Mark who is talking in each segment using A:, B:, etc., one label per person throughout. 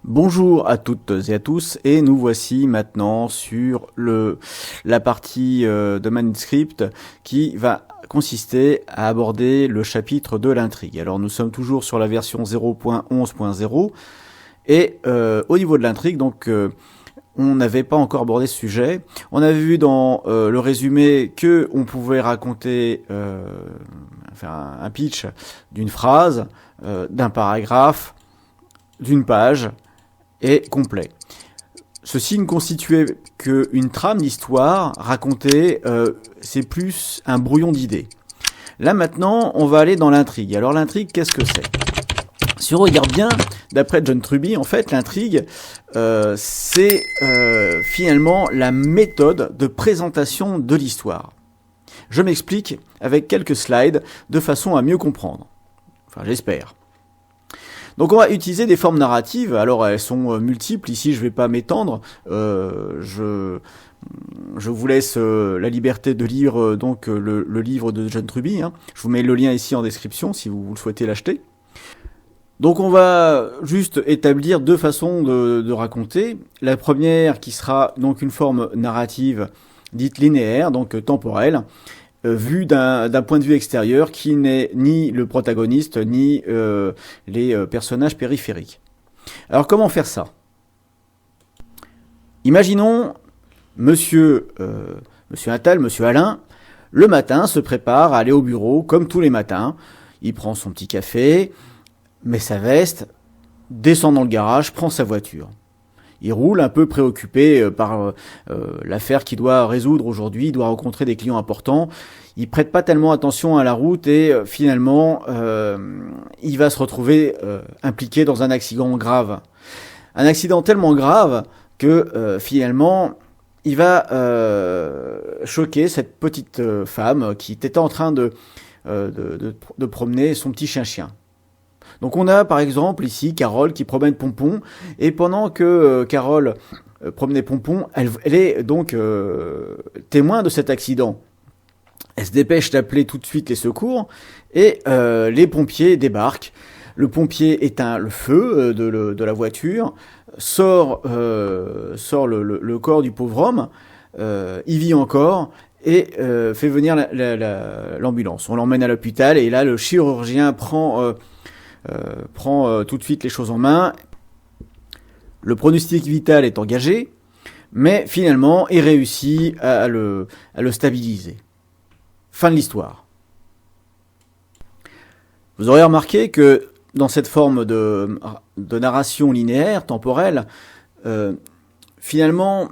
A: Bonjour à toutes et à tous, et nous voici maintenant sur la partie de manuscript qui va consister à aborder le chapitre de l'intrigue. Alors nous sommes toujours sur la version 0.11.0 et au niveau de l'intrigue, donc on n'avait pas encore abordé ce sujet. On avait vu dans le résumé que on pouvait raconter, faire un pitch d'une phrase, d'un paragraphe, d'une page, et complet. Ceci ne constituait qu'une trame d'histoire racontée, c'est plus un brouillon d'idées. Là maintenant, on va aller dans l'intrigue. Alors l'intrigue, qu'est-ce que c'est ? Si on regarde bien, d'après John Truby, en fait, l'intrigue, c'est finalement la méthode de présentation de l'histoire. Je m'explique avec quelques slides de façon à mieux comprendre. Enfin, j'espère. Donc on va utiliser des formes narratives, alors elles sont multiples, ici je ne vais pas m'étendre, je vous laisse la liberté de lire donc le livre de John Truby, hein. Je vous mets le lien ici en description si vous le souhaitez l'acheter. Donc on va juste établir deux façons de raconter. La première qui sera donc une forme narrative dite linéaire, donc temporelle, vue d'un point de vue extérieur qui n'est ni le protagoniste ni les personnages périphériques. Alors comment faire ça ? Imaginons monsieur Attal, monsieur Alain, le matin se prépare à aller au bureau comme tous les matins. Il prend son petit café, met sa veste, descend dans le garage, prend sa voiture. Il roule un peu préoccupé par l'affaire qu'il doit résoudre aujourd'hui. Il doit rencontrer des clients importants. Il prête pas tellement attention à la route et finalement, il va se retrouver impliqué dans un accident grave. Un accident tellement grave que finalement, il va choquer cette petite femme qui était en train de promener son petit chien-chien. Donc on a par exemple ici Carole qui promène Pompon, et pendant que Carole promenait Pompon, elle est donc témoin de cet accident. Elle se dépêche d'appeler tout de suite les secours, et les pompiers débarquent. Le pompier éteint le feu de la voiture, sort le corps du pauvre homme, il vit encore, et fait venir l'ambulance. On l'emmène à l'hôpital, et là le chirurgien prend tout de suite les choses en main. Le pronostic vital est engagé, mais finalement, il réussit à le stabiliser. Fin de l'histoire. Vous aurez remarqué que dans cette forme de narration linéaire, temporelle, finalement,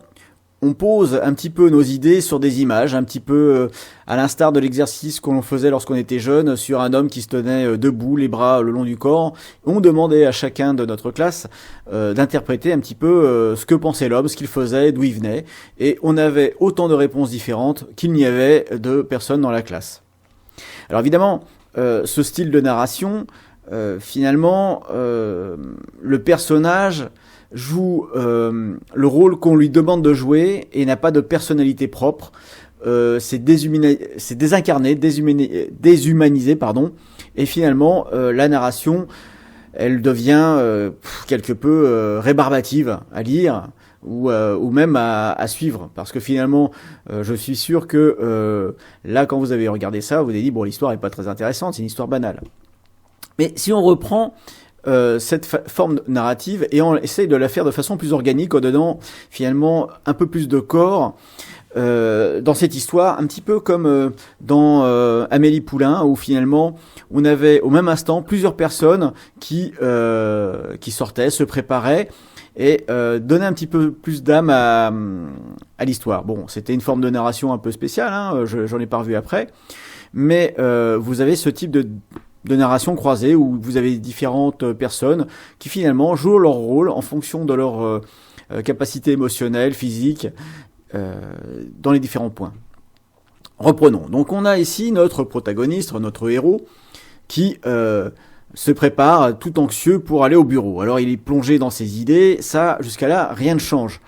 A: on pose un petit peu nos idées sur des images, un petit peu à l'instar de l'exercice que l'on faisait lorsqu'on était jeune sur un homme qui se tenait debout, les bras le long du corps. On demandait à chacun de notre classe d'interpréter un petit peu ce que pensait l'homme, ce qu'il faisait, d'où il venait. Et on avait autant de réponses différentes qu'il n'y avait de personnes dans la classe. Alors évidemment, ce style de narration, finalement, le personnage joue le rôle qu'on lui demande de jouer et n'a pas de personnalité propre. C'est désincarné, déshumanisé, pardon. Et finalement, la narration, elle devient quelque peu rébarbative à lire ou même à suivre. Parce que finalement, je suis sûr que là, quand vous avez regardé ça, vous avez dit, bon, l'histoire est pas très intéressante, c'est une histoire banale. Mais si on reprend cette forme narrative et on essaye de la faire de façon plus organique, en donnant finalement un peu plus de corps dans cette histoire, un petit peu comme dans Amélie Poulain, où finalement on avait au même instant plusieurs personnes qui sortaient, se préparaient et donnaient un petit peu plus d'âme à l'histoire. Bon, c'était une forme de narration un peu spéciale, hein, j'en ai pas revu après, mais vous avez ce type de narration croisée où vous avez différentes personnes qui finalement jouent leur rôle en fonction de leur capacité émotionnelle, physique, dans les différents points. Reprenons. Donc on a ici notre protagoniste, notre héros, qui se prépare tout anxieux pour aller au bureau. Alors il est plongé dans ses idées, ça jusqu'à là rien ne change.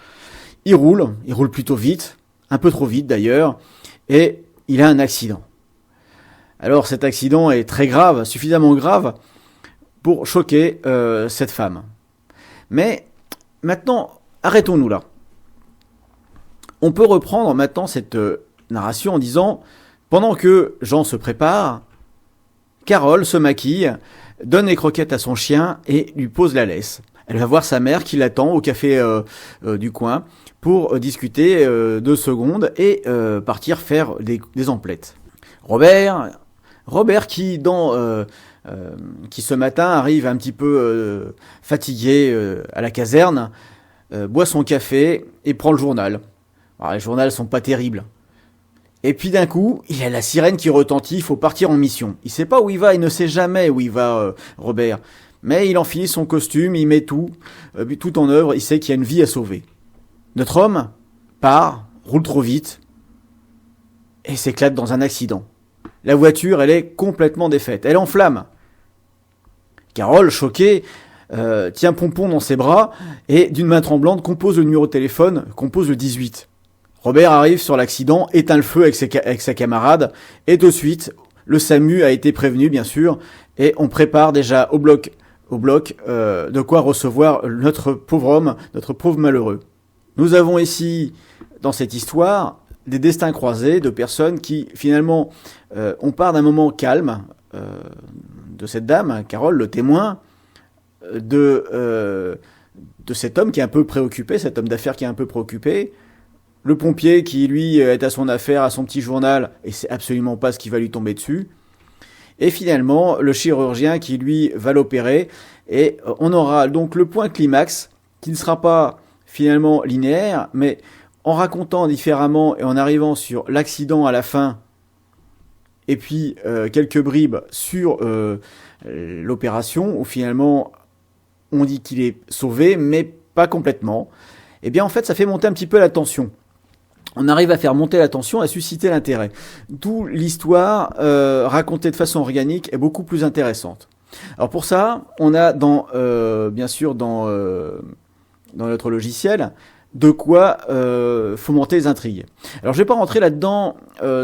A: Il roule plutôt vite, un peu trop vite d'ailleurs, et il a un accident. Alors cet accident est très grave, suffisamment grave pour choquer cette femme. Mais Maintenant, arrêtons-nous là. On peut reprendre maintenant cette narration en disant, pendant que Jean se prépare, Carole se maquille, donne les croquettes à son chien et lui pose la laisse. Elle va voir sa mère qui l'attend au café du coin pour discuter 2 secondes et partir faire des emplettes. Robert qui qui ce matin arrive un petit peu fatigué à la caserne, boit son café et prend le journal. Alors, les journaux sont pas terribles. Et puis d'un coup, il y a la sirène qui retentit, il faut partir en mission. Il sait pas où il va, il ne sait jamais où il va, Robert. Mais il enfile son costume, il met tout en œuvre, il sait qu'il y a une vie à sauver. Notre homme part, roule trop vite, et s'éclate dans un accident. La voiture, elle est complètement défaite, elle est en flammes. Carole, choquée, tient Pompon dans ses bras, et d'une main tremblante compose le numéro de téléphone, compose le 18. Robert arrive sur l'accident, éteint le feu avec sa camarade, et de suite, le SAMU a été prévenu, bien sûr, et on prépare déjà au bloc, de quoi recevoir notre pauvre homme, notre pauvre malheureux. Nous avons ici, dans cette histoire, des destins croisés de personnes qui, finalement, on part d'un moment calme de cette dame, Carole, le témoin, de cet homme qui est un peu préoccupé, cet homme d'affaires qui est un peu préoccupé, le pompier qui, lui, est à son affaire, à son petit journal, et sait absolument pas ce qui va lui tomber dessus. Et finalement, le chirurgien qui, lui, va l'opérer. Et on aura donc le point climax, qui ne sera pas finalement linéaire, mais en racontant différemment et en arrivant sur l'accident à la fin, et puis quelques bribes sur l'opération, où finalement on dit qu'il est sauvé, mais pas complètement. Et bien en fait, ça fait monter un petit peu la tension. On arrive à faire monter la tension, à susciter l'intérêt. D'où l'histoire racontée de façon organique est beaucoup plus intéressante. Alors pour ça, on a bien sûr dans notre logiciel de quoi fomenter les intrigues. Alors je vais pas rentrer là-dedans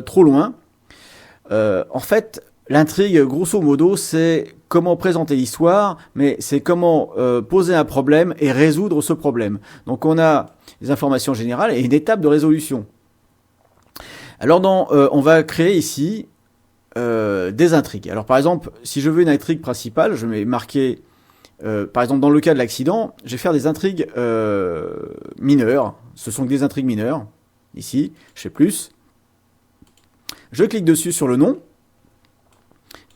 A: trop loin. En fait, l'intrigue, grosso modo, c'est comment présenter l'histoire, mais c'est comment poser un problème et résoudre ce problème. Donc on a des informations générales et une étape de résolution. Alors on va créer ici des intrigues. Alors par exemple, si je veux une intrigue principale, je vais marquer, par exemple dans le cas de l'accident, je vais faire des intrigues mineures. Ce sont des intrigues mineures. Ici, je fais plus. Je clique dessus sur le nom.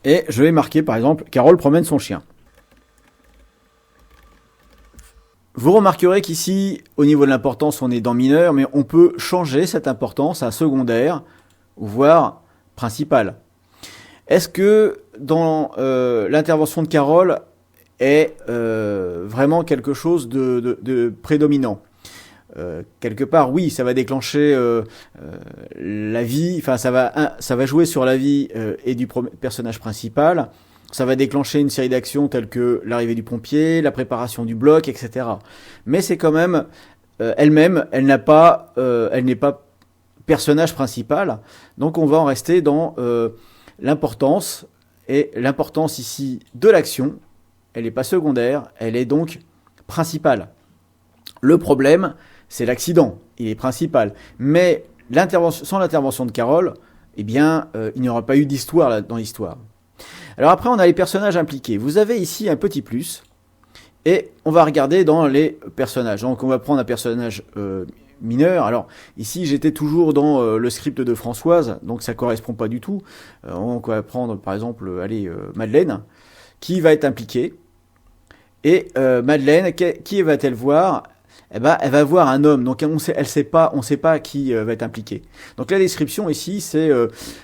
A: Et je vais marquer par exemple, Carole promène son chien. Vous remarquerez qu'ici, au niveau de l'importance, on est dans mineur, mais on peut changer cette importance à secondaire, voire principale. Est-ce que dans l'intervention de Carole est vraiment quelque chose de prédominant ? Quelque part, oui, ça va déclencher la vie, enfin ça va jouer sur la vie et du personnage principal. Ça va déclencher une série d'actions telles que l'arrivée du pompier, la préparation du bloc, etc. Mais c'est quand même elle-même, elle n'est pas personnage principal. Donc on va en rester dans l'importance, et l'importance ici de l'action, elle n'est pas secondaire, elle est donc principale. Le problème, c'est l'accident, il est principal. Mais sans l'intervention de Carole, eh bien, il n'y aura pas eu d'histoire dans l'histoire. Alors après, on a les personnages impliqués. Vous avez ici un petit plus, et on va regarder dans les personnages. Donc on va prendre un personnage mineur. Alors ici, j'étais toujours dans le script de Françoise, donc ça correspond pas du tout. On va prendre par exemple, Madeleine, qui va être impliquée. Et Madeleine, qui va-t-elle voir ? Eh ben, elle va voir un homme, donc on sait pas qui va être impliqué. Donc la description ici, c'est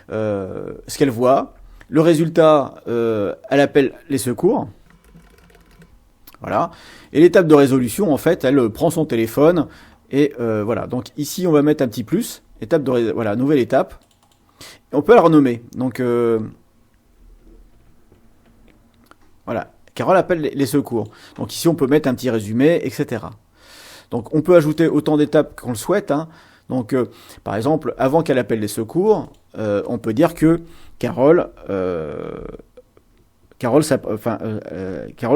A: ce qu'elle voit. Le résultat, elle appelle les secours. Voilà. Et l'étape de résolution, en fait, elle prend son téléphone et voilà. Donc ici, on va mettre un petit plus. Voilà, nouvelle étape. Et on peut la renommer. Donc voilà. Carole appelle les secours. Donc ici, on peut mettre un petit résumé, etc. Donc on peut ajouter autant d'étapes qu'on le souhaite. Hein. Donc par exemple, avant qu'elle appelle les secours, on peut dire que Carole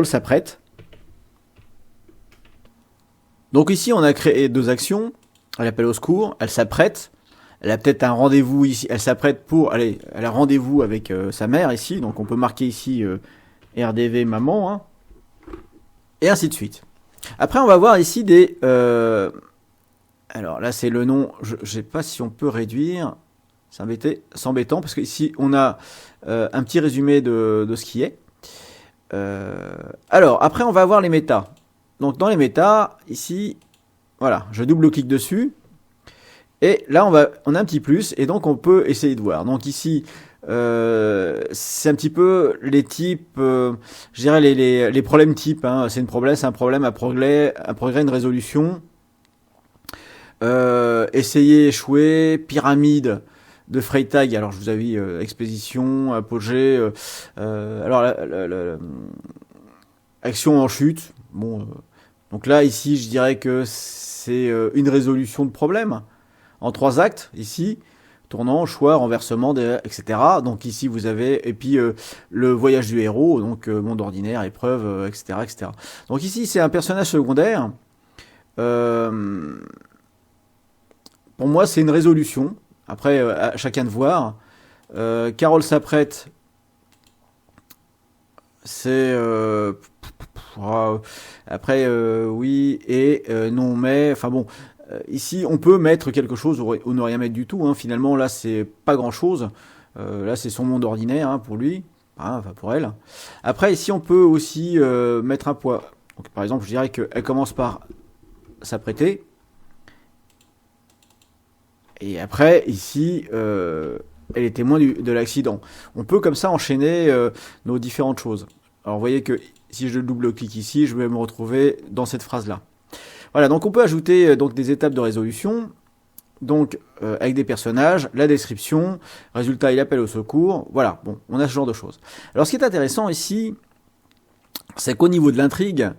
A: s'apprête Donc ici, on a créé 2 actions. Elle appelle au secours, elle s'apprête. Elle a peut-être un rendez-vous ici. Elle s'apprête elle a rendez-vous avec sa mère ici. Donc on peut marquer ici RDV maman, hein, et ainsi de suite. Après, on va voir ici des... alors là, c'est le nom. Je ne sais pas si on peut réduire. C'est embêtant parce qu'ici, on a un petit résumé de ce qui est. Alors, après, on va voir les méta. Donc, dans les méta, ici, voilà, je double-clique dessus. Et là, on a un petit plus. Et donc, on peut essayer de voir. Donc, ici, c'est un petit peu les types, je dirais les problèmes types. Hein. C'est un problème, un progrès, une résolution. Essayer, échouer, pyramide de Freytag. Alors, je vous avais expédition, apogée. Alors, action en chute. Bon, donc là, ici, je dirais que c'est une résolution de problème en 3 actes. Ici, tournant, choix, renversement, etc. Donc ici, vous avez et puis le voyage du héros, donc monde ordinaire, épreuve, etc., etc. Donc ici, c'est un personnage secondaire. Pour moi, c'est une résolution. Après, à chacun de voir. Carole s'apprête. C'est... après, oui, et non, mais... Enfin bon, ici, on peut mettre quelque chose ou ne rien mettre du tout. Hein. Finalement, là, c'est pas grand-chose. Là, c'est son monde ordinaire hein, pour lui. Hein, enfin, pour elle. Après, ici, on peut aussi mettre un poids. Donc, par exemple, je dirais qu'elle commence par s'apprêter. Et après, ici, elle est témoin de l'accident. On peut comme ça enchaîner nos différentes choses. Alors, vous voyez que si je double-clique ici, je vais me retrouver dans cette phrase-là. Voilà, donc on peut ajouter donc des étapes de résolution, donc avec des personnages, la description, résultat, il appelle au secours. Voilà, bon, on a ce genre de choses. Alors, ce qui est intéressant ici, c'est qu'au niveau de l'intrigue,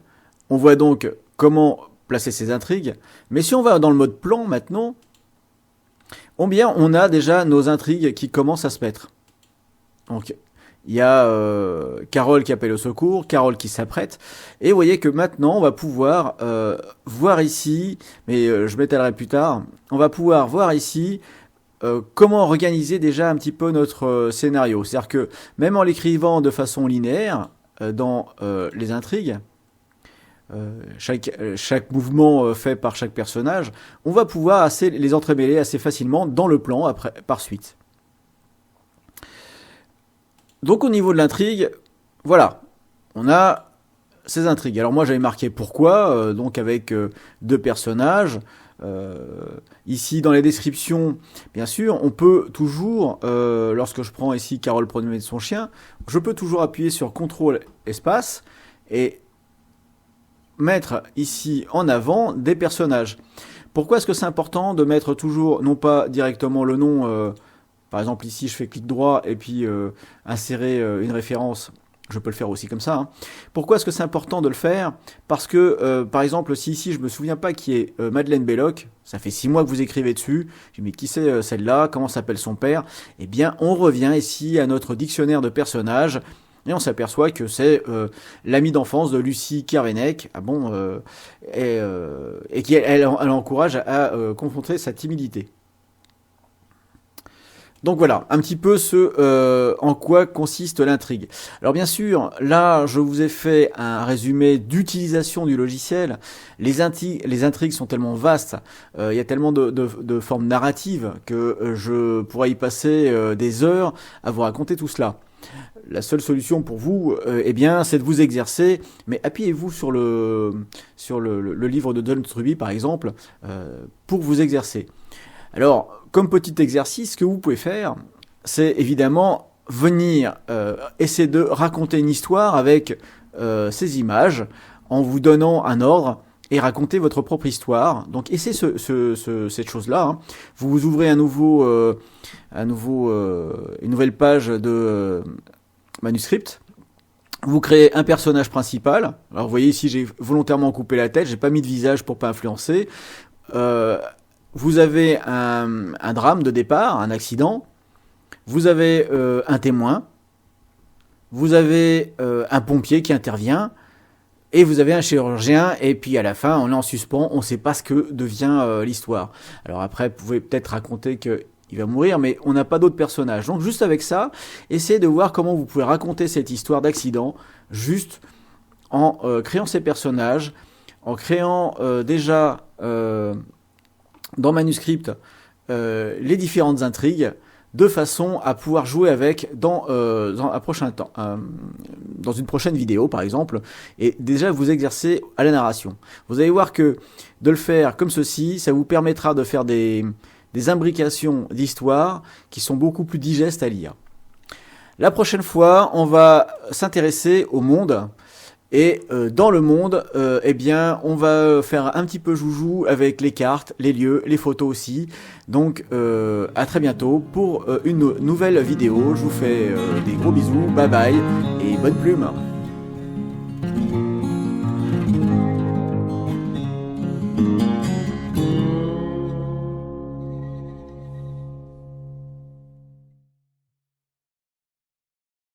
A: on voit donc comment placer ces intrigues. Mais si on va dans le mode plan maintenant, on a déjà nos intrigues qui commencent à se mettre. Donc, il y a Carole qui appelle au secours, Carole qui s'apprête, et vous voyez que maintenant, on va pouvoir voir ici, mais je m'étalerai plus tard, on va pouvoir voir ici comment organiser déjà un petit peu notre scénario. C'est-à-dire que même en l'écrivant de façon linéaire, dans les intrigues, chaque mouvement fait par chaque personnage, on va pouvoir les entremêler assez facilement dans le plan par suite. Donc au niveau de l'intrigue, voilà, on a ces intrigues. Alors moi j'avais marqué pourquoi, donc avec 2 personnages. Ici dans les descriptions, bien sûr, on peut toujours, lorsque je prends ici Carole promenade son chien, je peux toujours appuyer sur CTRL espace et mettre ici en avant des personnages. Pourquoi est-ce que c'est important de mettre toujours, non pas directement le nom, par exemple ici je fais clic droit et puis insérer une référence, je peux le faire aussi comme ça. Hein. Pourquoi est-ce que c'est important de le faire? Parce que, par exemple, si ici je me souviens pas qui est Madeleine Belloc, ça fait 6 mois que vous écrivez dessus, je me dis mais qui c'est celle-là, comment s'appelle son père? Eh bien on revient ici à notre dictionnaire de personnages, et on s'aperçoit que c'est l'amie d'enfance de Lucie Kervenek, et qui elle encourage à confronter sa timidité. Donc voilà, un petit peu en quoi consiste l'intrigue. Alors bien sûr, là je vous ai fait un résumé d'utilisation du logiciel. Les intrigues sont tellement vastes, il y a tellement de formes narratives que je pourrais y passer des heures à vous raconter tout cela. La seule solution pour vous, eh bien, c'est de vous exercer, mais appuyez-vous sur le livre de John Truby, par exemple, pour vous exercer. Alors, comme petit exercice, ce que vous pouvez faire, c'est évidemment venir essayer de raconter une histoire avec ces images, en vous donnant un ordre, et raconter votre propre histoire. Donc, essayez cette chose-là. Hein. Vous ouvrez une nouvelle page de manuscript. Vous créez un personnage principal. Alors, vous voyez ici, j'ai volontairement coupé la tête. J'ai pas mis de visage pour pas influencer. Vous avez un drame de départ, un accident. Vous avez un témoin. Vous avez un pompier qui intervient. et vous avez un chirurgien, et puis à la fin, on est en suspens, on ne sait pas ce que devient l'histoire. Alors après, vous pouvez peut-être raconter que il va mourir, mais on n'a pas d'autres personnages. Donc juste avec ça, essayez de voir comment vous pouvez raconter cette histoire d'accident, juste en créant ces personnages, en créant déjà dans Manuscript les différentes intrigues, de façon à pouvoir jouer avec dans un prochain temps, dans une prochaine vidéo par exemple, et déjà vous exercer à la narration. Vous allez voir que de le faire comme ceci, ça vous permettra de faire des imbrications d'histoire qui sont beaucoup plus digestes à lire. La prochaine fois, on va s'intéresser au monde. Et dans le monde, eh bien, on va faire un petit peu joujou avec les cartes, les lieux, les photos aussi. Donc, à très bientôt pour une nouvelle vidéo. Je vous fais des gros bisous, bye bye et bonne plume.